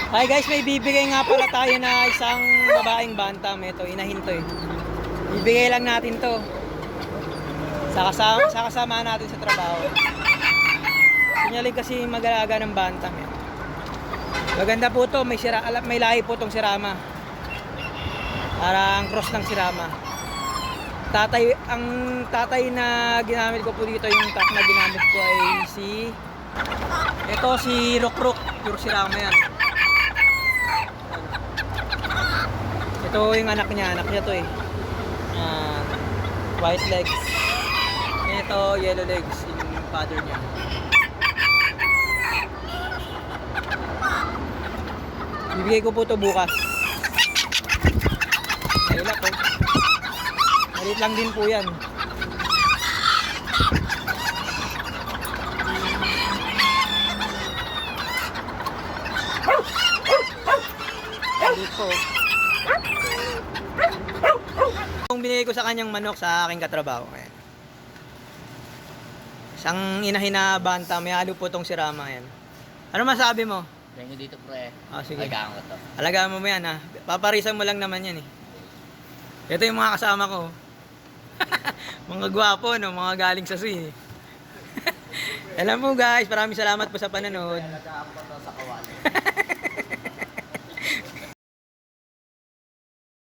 Hi guys, may bibigay nga pala tayo na isang babaeng bantam. Ito, inahin to eh. Bibigay lang natin to. Sa kasama natin sa trabaho. Sinyalig kasi mag-alaga ng bantam eh. Maganda po to, may lahi po tong sirama. Parang cross ng sirama. Ang tatay na ginamit ko po dito, yung truck na ginamit ko ay si Rokrok, pure sirama yan. Ito yung anak niya to eh. White legs. Ito yellow legs, yung father niya. Bibigay ko po to bukas. Ayun po. Malit lang din po yan. Malit po. Kung binigay ko sa kanyang manok sa aking katrabaho. Ayan. Isang inahin na banta, may halo po tong sirama. Ayan. Ano masabi mo? Thank you dito, pre. Sige. Alagaan ko to. Alagaan mo yan ha. Paparisan mo lang naman yan eh. Ito yung mga kasama ko. Mga gwapo no, mga galing sa Sui. Alam mo guys, maraming salamat po sa panonood. Alagaan ko to sa kawali.